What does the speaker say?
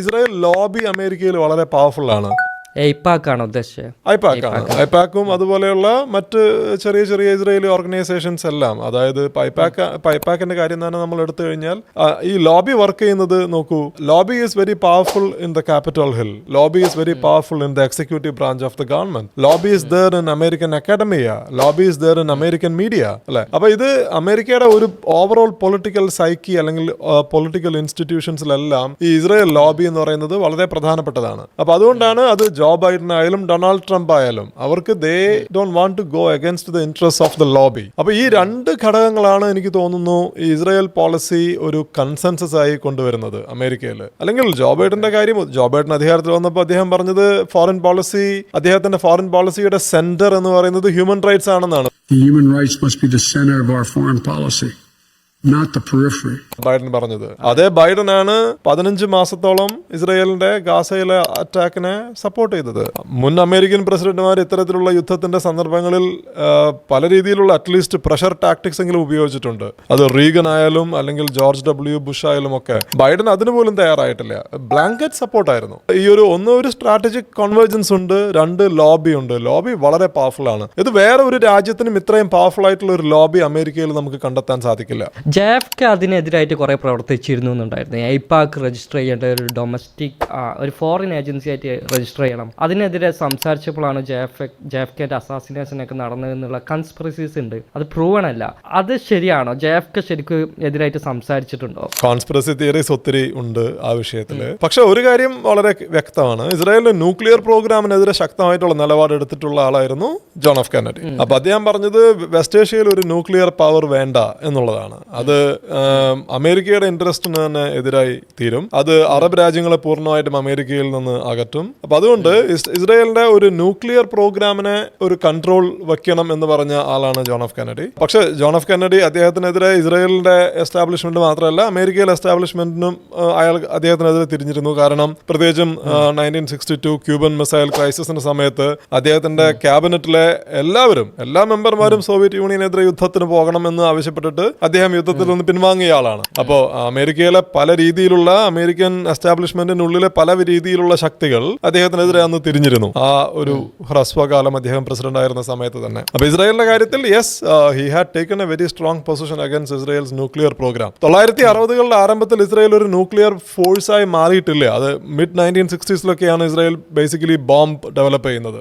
Israel lobby അമേരിക്കയിൽ വളരെ powerful ആണ്. ഐപാക്കാണോ ഉദ്ദേശിച്ചത്? ഐപാക്കും അതുപോലെയുള്ള മറ്റ് ചെറിയ ചെറിയ ഇസ്രായേലി ഓർഗനൈസേഷൻസ് എല്ലാം, അതായത് ഐപാക്കിന്റെ കാര്യം തന്നെ നമ്മൾ എടുത്തു കഴിഞ്ഞാൽ ഈ ലോബി വർക്ക് ചെയ്യുന്നത് നോക്കൂ. Lobby is very powerful in the capital hill, lobby is very powerful in the executive branch of the government, lobby is there in American academia, lobby is there in American media, അല്ലെ? അപ്പൊ ഇത് അമേരിക്കയുടെ ഒരു overall political psyche അല്ലെങ്കിൽ political ഇൻസ്റ്റിറ്റ്യൂഷൻസിലെല്ലാം ഈ Israel lobby എന്ന് പറയുന്നത് വളരെ പ്രധാനപ്പെട്ടതാണ്. അപ്പൊ അതുകൊണ്ടാണ് അത് ജോ ബൈഡൻ ആയാലും ഡൊണാൾഡ് ട്രംപ് ആയാലും അവർക്ക് they don't want to go against the interest of the lobby. അപ്പൊ ഈ രണ്ട് ഘടകങ്ങളാണ് എനിക്ക് തോന്നുന്നു ഈ ഇസ്രായേൽ പോളിസി ഒരു കൺസെൻസസ് ആയി കൊണ്ടുവരുന്നത് അമേരിക്കയിൽ. അല്ലെങ്കിൽ ജോ ബൈഡന്റെ കാര്യം, ജോ ബൈഡൻ അധികാരത്തിൽ വന്നപ്പോൾ അദ്ദേഹം പറഞ്ഞത് ഫോറിൻ പോളിസി, അദ്ദേഹത്തിന്റെ ഫോറിൻ പോളിസിയുടെ സെന്റർ എന്ന് പറയുന്നത് ഹ്യൂമൻ റൈറ്റ്സ് ആണെന്നാണ്. Human rights must be the center of our foreign policy, not the periphery. Biden പറഞ്ഞത്. അതേ ബൈഡനാണ് 15 മാസത്തോളം ഇസ്രായേലിന്റെ ഗാസയിലെ അറ്റാക്കിനെ സപ്പോർട്ട് ചെയ്തത്. മുൻ അമേരിക്കൻ പ്രസിഡന്റുമാർ ഇത്തരത്തിലുള്ള യുദ്ധത്തിന്റെ സന്ദർഭങ്ങളിൽ പല രീതിയിലുള്ള അറ്റ്ലീസ്റ്റ് പ്രഷർ ടാക്ടിക്സ് എങ്കിലും ഉപയോഗിച്ചിട്ടുണ്ട്. അത് റീഗൻ ആയാലും അല്ലെങ്കിൽ ജോർജ് ഡബ്ല്യു ബുഷ് ആയാലും ഒക്കെ. ബൈഡൻ അതിന് പോലും തയ്യാറായിട്ടില്ല. ബ്ലാങ്കറ്റ് സപ്പോർട്ടായിരുന്നു. ഈ ഒരു സ്ട്രാറ്റജിക് കോൺവേർജൻസ് ഉണ്ട്, രണ്ട് ലോബി ഉണ്ട്. ലോബി വളരെ പവർഫുൾ ആണ്. ഇത് വേറെ ഒരു രാജ്യത്തിനും ഇത്രയും പവർഫുൾ ആയിട്ടുള്ള ഒരു ലോബി അമേരിക്കയിൽ നമുക്ക് കണ്ടെത്താൻ സാധിക്കില്ല. ജെഫ്ക അതിനെതിരായിട്ട് കുറേ പ്രവർത്തിച്ചിരുന്നു എന്നുണ്ടായിരുന്നു. ഐപാക്ക് രജിസ്റ്റർ ചെയ്യേണ്ട ഒരു ഡൊമസ്റ്റിക് ഒരു ഫോറിൻ ഏജൻസി ആയിട്ട് രജിസ്റ്റർ ചെയ്യണം. അതിനെതിരെ സംസാരിച്ചപ്പോഴാണ് ജെഫ്കയുടെ അസാസിനേഷനൊക്കെ നടന്നതെന്നുള്ള കൺസ്പിറസീസ് ഉണ്ട്. അത് പ്രൂവൺ അല്ല. അത് ശരിയാണോ? ജെഫ്ക ശരിക്കും എതിരായിട്ട് സംസാരിച്ചിട്ടുണ്ടോ? കോൺസ്പിറസി തിയറീസ് ഒത്തിരി ഉണ്ട് ആ വിഷയത്തില്. പക്ഷെ ഒരു കാര്യം വളരെ വ്യക്തമാണ്, ഇസ്രായേലിന്റെ ന്യൂക്ലിയർ പ്രോഗ്രാമിനെതിരെ ശക്തമായിട്ടുള്ള നിലപാട് എടുത്തിട്ടുള്ള ആളായിരുന്നു ജോൺ എഫ് കെന്നഡി. അപ്പൊ അദ്ദേഹം പറഞ്ഞത് വെസ്റ്റ് ഏഷ്യയിൽ ഒരു ന്യൂക്ലിയർ പവർ വേണ്ട എന്നുള്ളതാണ്. അത് അമേരിക്കയുടെ ഇൻട്രസ്റ്റിന് തന്നെ എതിരായി തീരും. അത് അറബ് രാജ്യങ്ങളെ പൂർണ്ണമായിട്ടും അമേരിക്കയിൽ നിന്ന് അകറ്റും. അപ്പൊ അതുകൊണ്ട് ഇസ്രായേലിന്റെ ഒരു ന്യൂക്ലിയർ പ്രോഗ്രാമിനെ ഒരു കൺട്രോൾ വെക്കണം എന്ന് പറഞ്ഞ ആളാണ് ജോൺ എഫ് കെന്നഡി. പക്ഷെ ജോൺ എഫ് കെന്നഡി അദ്ദേഹത്തിനെതിരെ ഇസ്രായേലിന്റെ എസ്റ്റാബ്ലിഷ്മെന്റ് മാത്രമല്ല അമേരിക്കയിലെ എസ്റ്റാബ്ലിഷ്മെന്റിനും അദ്ദേഹത്തിനെതിരെ തിരിഞ്ഞിരുന്നു. കാരണം പ്രത്യേകിച്ചും 1962 ക്യൂബൻ മിസൈൽ ക്രൈസിസിന്റെ സമയത്ത് അദ്ദേഹത്തിന്റെ ക്യാബിനറ്റിലെ എല്ലാ മെമ്പർമാരും സോവിയറ്റ് യൂണിയനെതിരെ യുദ്ധത്തിന് പോകണമെന്ന് ആവശ്യപ്പെട്ടിട്ട് അദ്ദേഹം യുദ്ധത്തിൽ നിന്ന് പിൻവാങ്ങിയ ആളാണ്. അപ്പോൾ അമേരിക്കയിലെ പല രീതിയിലുള്ള അമേരിക്കൻ എസ്റ്റാബ്ലിഷ്മെന്റിനുള്ളിലെ പല രീതിയിലുള്ള ശക്തികൾ അദ്ദേഹത്തിനെതിരെ അന്ന് തിരിഞ്ഞിരുന്നു. ആ ഒരു ഹ്രസ്വകാലം അദ്ദേഹം പ്രസിഡന്റ് ആയിരുന്ന സമയത്ത് തന്നെ. അപ്പൊ ഇസ്രായേലിന്റെ കാര്യത്തിൽ he had taken a very strong position against Israel's nuclear program. 1960കളുടെ ആരംഭത്തിൽ ഇസ്രായേൽ ഒരു ന്യൂക്ലിയർ ഫോഴ്സായി മാറിയിട്ടില്ല. അത് mid-1960s Israel basically bomb develop ചെയ്യുന്നത്.